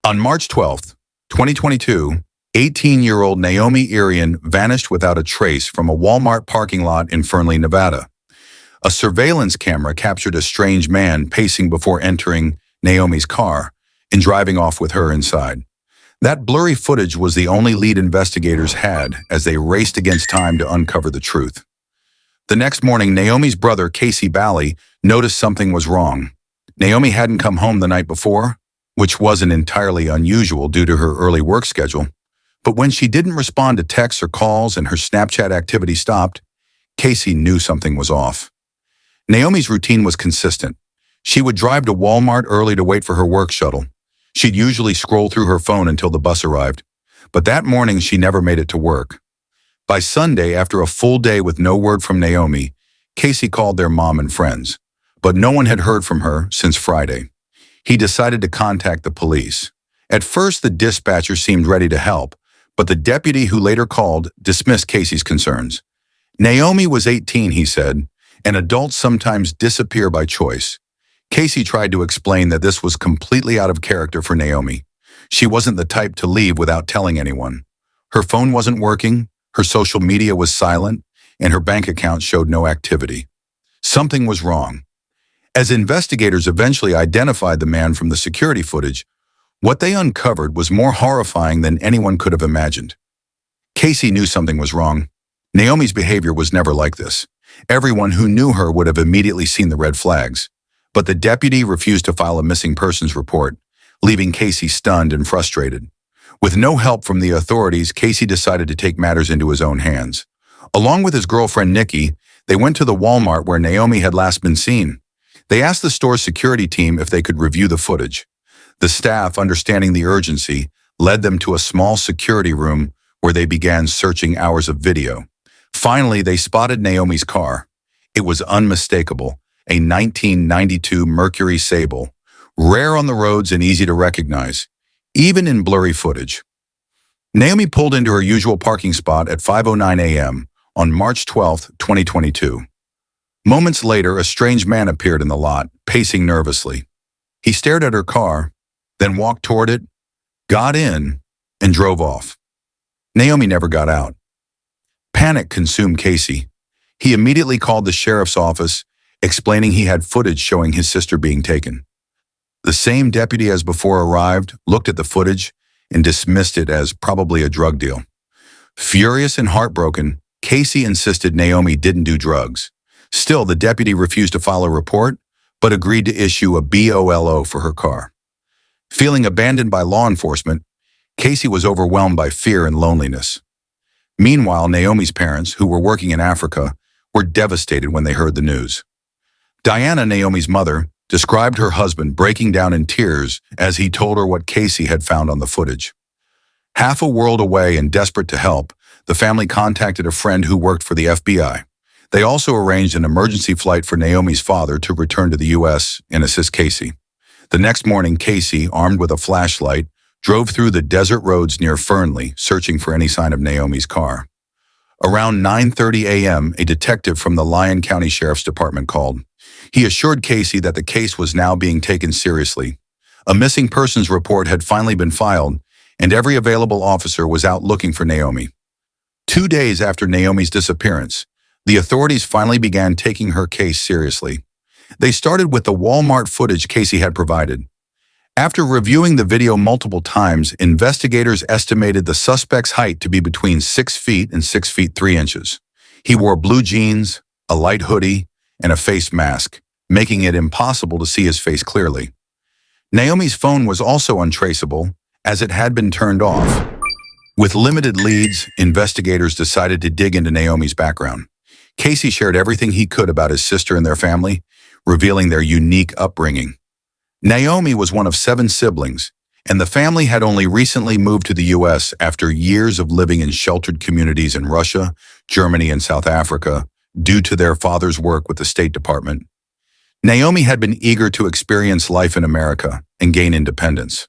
On March 12th, 2022, 18-year-old Naomi Irian vanished without a trace from a Walmart parking lot in Fernley, Nevada. A surveillance camera captured a strange man pacing before entering Naomi's car and driving off with her inside. That blurry footage was the only lead investigators had as they raced against time to uncover the truth. The next morning, Naomi's brother, Casey Bally, noticed something was wrong. Naomi hadn't come home the night before, which wasn't entirely unusual due to her early work schedule. But when she didn't respond to texts or calls and her Snapchat activity stopped, Casey knew something was off. Naomi's routine was consistent. She would drive to Walmart early to wait for her work shuttle. She'd usually scroll through her phone until the bus arrived. But that morning, she never made it to work. By Sunday, after a full day with no word from Naomi, Casey called their mom and friends. But no one had heard from her since Friday. He decided to contact the police. At first, the dispatcher seemed ready to help, but the deputy who later called dismissed Casey's concerns. Naomi was 18, he said, and adults sometimes disappear by choice. Casey tried to explain that this was completely out of character for Naomi. She wasn't the type to leave without telling anyone. Her phone wasn't working, her social media was silent, and her bank account showed no activity. Something was wrong. As investigators eventually identified the man from the security footage, what they uncovered was more horrifying than anyone could have imagined. Casey knew something was wrong. Naomi's behavior was never like this. Everyone who knew her would have immediately seen the red flags. But the deputy refused to file a missing persons report, leaving Casey stunned and frustrated. With no help from the authorities, Casey decided to take matters into his own hands. Along with his girlfriend Nikki, they went to the Walmart where Naomi had last been seen. They asked the store's security team if they could review the footage. The staff, understanding the urgency, led them to a small security room where they began searching hours of video. Finally, they spotted Naomi's car. It was unmistakable, a 1992 Mercury Sable, rare on the roads and easy to recognize, even in blurry footage. Naomi pulled into her usual parking spot at 5:09 a.m. on March 12, 2022. Moments later, a strange man appeared in the lot, pacing nervously. He stared at her car, then walked toward it, got in, and drove off. Naomi never got out. Panic consumed Casey. He immediately called the sheriff's office, explaining he had footage showing his sister being taken. The same deputy as before arrived, looked at the footage, and dismissed it as probably a drug deal. Furious and heartbroken, Casey insisted Naomi didn't do drugs. Still, the deputy refused to file a report, but agreed to issue a BOLO for her car. Feeling abandoned by law enforcement, Casey was overwhelmed by fear and loneliness. Meanwhile, Naomi's parents, who were working in Africa, were devastated when they heard the news. Diana, Naomi's mother, described her husband breaking down in tears as he told her what Casey had found on the footage. Half a world away and desperate to help, the family contacted a friend who worked for the FBI. They also arranged an emergency flight for Naomi's father to return to the U.S. and assist Casey. The next morning, Casey, armed with a flashlight, drove through the desert roads near Fernley, searching for any sign of Naomi's car. Around 9:30 a.m., a detective from the Lyon County Sheriff's Department called. He assured Casey that the case was now being taken seriously. A missing persons report had finally been filed, and every available officer was out looking for Naomi. 2 days after Naomi's disappearance, the authorities finally began taking her case seriously. They started with the Walmart footage Casey had provided. After reviewing the video multiple times, investigators estimated the suspect's height to be between 6 feet and 6 feet 3 inches. He wore blue jeans, a light hoodie, and a face mask, making it impossible to see his face clearly. Naomi's phone was also untraceable, as it had been turned off. With limited leads, investigators decided to dig into Naomi's background. Casey shared everything he could about his sister and their family, revealing their unique upbringing. Naomi was one of 7 siblings, and the family had only recently moved to the U.S. after years of living in sheltered communities in Russia, Germany, and South Africa due to their father's work with the State Department. Naomi had been eager to experience life in America and gain independence.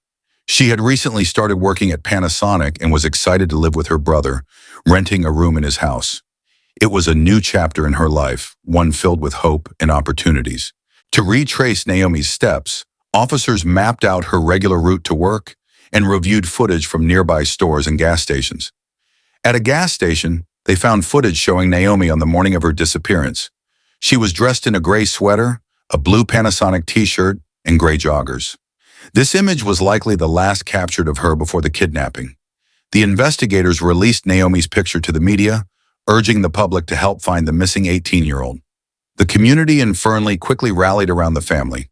She had recently started working at Panasonic and was excited to live with her brother, renting a room in his house. It was a new chapter in her life, one filled with hope and opportunities. To retrace Naomi's steps, officers mapped out her regular route to work and reviewed footage from nearby stores and gas stations. At a gas station, they found footage showing Naomi on the morning of her disappearance. She was dressed in a gray sweater, a blue Panasonic t-shirt, and gray joggers. This image was likely the last captured of her before the kidnapping. The investigators released Naomi's picture to the media, urging the public to help find the missing 18-year-old. The community in Fernley quickly rallied around the family.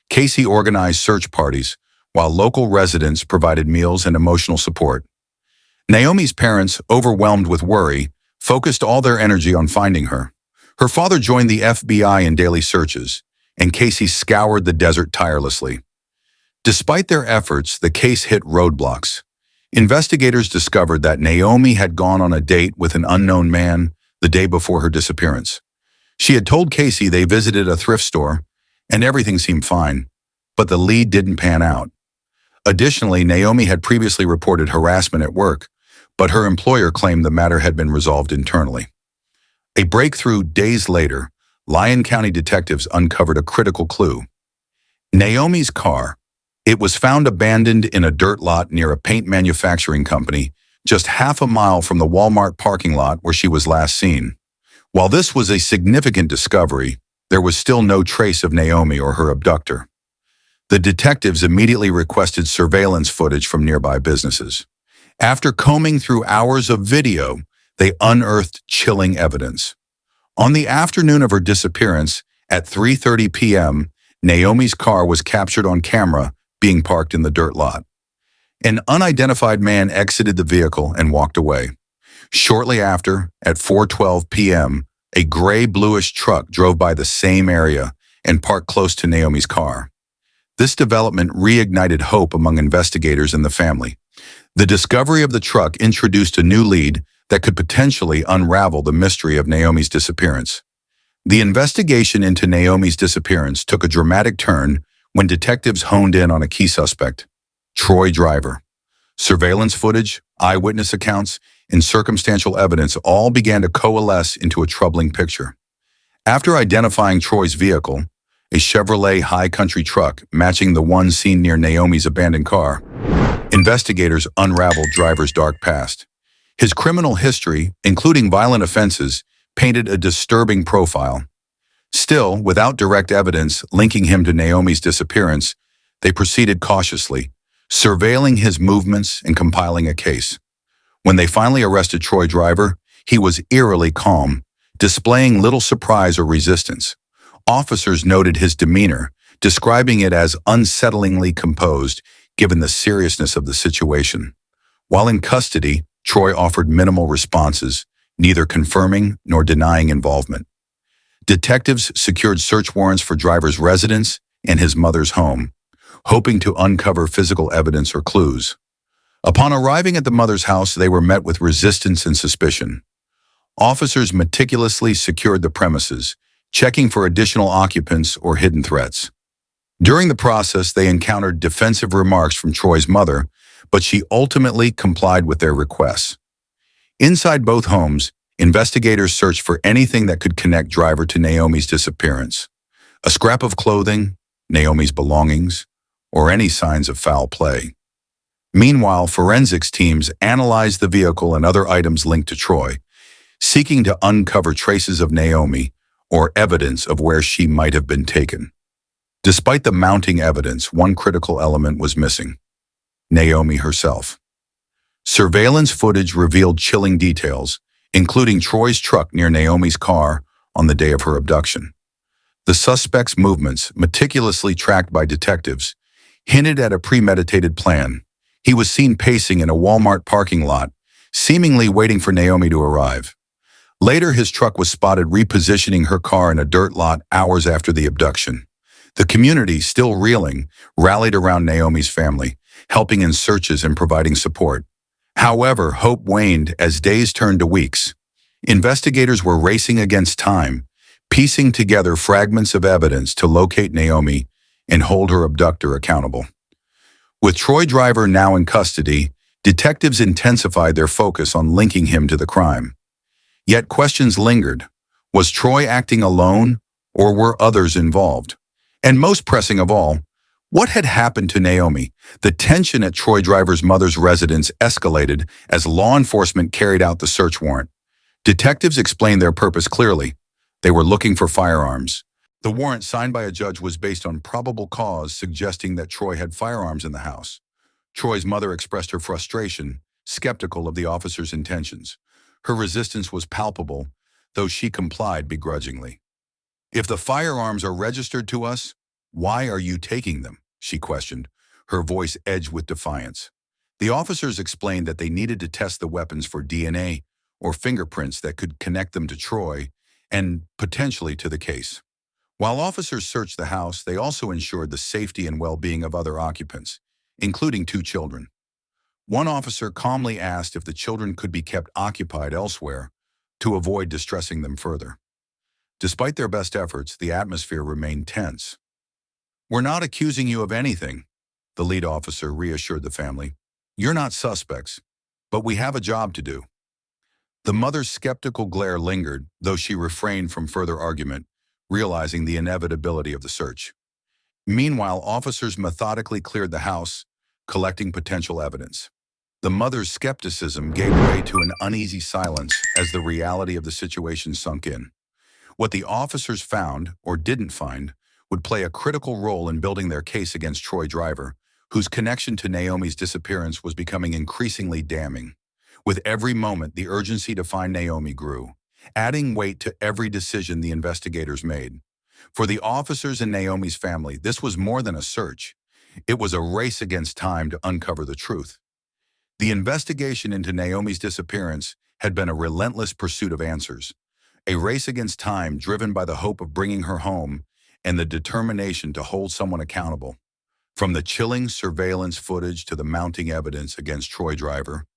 Casey organized search parties, while local residents provided meals and emotional support. Naomi's parents, overwhelmed with worry, focused all their energy on finding her. Her father joined the FBI in daily searches, and Casey scoured the desert tirelessly. Despite their efforts, the case hit roadblocks. Investigators discovered that Naomi had gone on a date with an unknown man the day before her disappearance. She had told Casey they visited a thrift store, and everything seemed fine, but the lead didn't pan out. Additionally, Naomi had previously reported harassment at work, but her employer claimed the matter had been resolved internally. A breakthrough days later, Lyon County detectives uncovered a critical clue. Naomi's car. It was found abandoned in a dirt lot near a paint manufacturing company, just half a mile from the Walmart parking lot where she was last seen. While this was a significant discovery, there was still no trace of Naomi or her abductor. The detectives immediately requested surveillance footage from nearby businesses. After combing through hours of video, they unearthed chilling evidence. On the afternoon of her disappearance, at 3:30 p.m., Naomi's car was captured on camera being parked in the dirt lot. An unidentified man exited the vehicle and walked away. Shortly after, at 4:12 p.m., a gray-bluish truck drove by the same area and parked close to Naomi's car. This development reignited hope among investigators and the family. The discovery of the truck introduced a new lead that could potentially unravel the mystery of Naomi's disappearance. The investigation into Naomi's disappearance took a dramatic turn when detectives honed in on a key suspect, Troy Driver. Surveillance footage, eyewitness accounts, and circumstantial evidence all began to coalesce into a troubling picture. After identifying Troy's vehicle, a Chevrolet high country truck matching the one seen near Naomi's abandoned car, investigators unraveled Driver's dark past. His criminal history, including violent offenses, painted a disturbing profile. Still, without direct evidence linking him to Naomi's disappearance, they proceeded cautiously, surveilling his movements and compiling a case. When they finally arrested Troy Driver, he was eerily calm, displaying little surprise or resistance. Officers noted his demeanor, describing it as unsettlingly composed given the seriousness of the situation. While in custody, Troy offered minimal responses, neither confirming nor denying involvement. Detectives secured search warrants for Driver's residence and his mother's home, hoping to uncover physical evidence or clues. Upon arriving at the mother's house, they were met with resistance and suspicion. Officers meticulously secured the premises, checking for additional occupants or hidden threats. During the process, they encountered defensive remarks from Troy's mother, but she ultimately complied with their requests. Inside both homes, investigators searched for anything that could connect Driver to Naomi's disappearance. A scrap of clothing, Naomi's belongings, or any signs of foul play. Meanwhile, forensics teams analyzed the vehicle and other items linked to Troy, seeking to uncover traces of Naomi or evidence of where she might have been taken. Despite the mounting evidence, one critical element was missing: Naomi herself. Surveillance footage revealed chilling details, including Troy's truck near Naomi's car on the day of her abduction. The suspect's movements, meticulously tracked by detectives, hinted at a premeditated plan. He was seen pacing in a Walmart parking lot, seemingly waiting for Naomi to arrive. Later, his truck was spotted repositioning her car in a dirt lot hours after the abduction. The community, still reeling, rallied around Naomi's family, helping in searches and providing support. However, hope waned as days turned to weeks. Investigators were racing against time, piecing together fragments of evidence to locate Naomi and hold her abductor accountable. With Troy Driver now in custody, detectives intensified their focus on linking him to the crime. Yet questions lingered. Was Troy acting alone, or were others involved? And most pressing of all, What had happened to Naomi? The tension at Troy Driver's mother's residence escalated as law enforcement carried out the search warrant. Detectives explained their purpose clearly. They were looking for firearms. The warrant signed by a judge was based on probable cause suggesting that Troy had firearms in the house. Troy's mother expressed her frustration, skeptical of the officer's intentions. Her resistance was palpable, though she complied begrudgingly. "If the firearms are registered to us, why are you taking them?" she questioned, her voice edged with defiance. The officers explained that they needed to test the weapons for DNA or fingerprints that could connect them to Troy and potentially to the case. While officers searched the house, they also ensured the safety and well-being of other occupants, including 2 children. One officer calmly asked if the children could be kept occupied elsewhere to avoid distressing them further. Despite their best efforts, the atmosphere remained tense. "We're not accusing you of anything," the lead officer reassured the family. "You're not suspects, but we have a job to do." The mother's skeptical glare lingered, though she refrained from further argument, realizing the inevitability of the search. Meanwhile, officers methodically cleared the house, collecting potential evidence. The mother's skepticism gave way to an uneasy silence as the reality of the situation sunk in. What the officers found, or didn't find, would play a critical role in building their case against Troy Driver, whose connection to Naomi's disappearance was becoming increasingly damning. With every moment, the urgency to find Naomi grew, adding weight to every decision the investigators made. For the officers and Naomi's family, this was more than a search. It was a race against time to uncover the truth. The investigation into Naomi's disappearance had been a relentless pursuit of answers, a race against time driven by the hope of bringing her home and the determination to hold someone accountable. From the chilling surveillance footage to the mounting evidence against Troy Driver,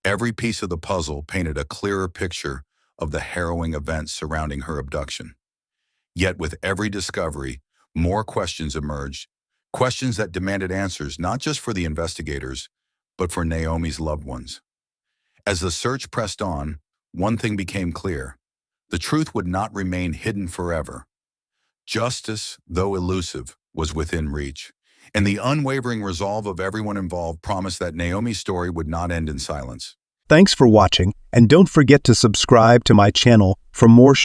every piece of the puzzle painted a clearer picture of the harrowing events surrounding her abduction. Yet with every discovery, more questions emerged, questions that demanded answers not just for the investigators, but for Naomi's loved ones. As the search pressed on, one thing became clear: the truth would not remain hidden forever. Justice, though elusive, was within reach, and the unwavering resolve of everyone involved promised that Naomi's story would not end in silence. Thanks for watching, and don't forget to subscribe to my channel for more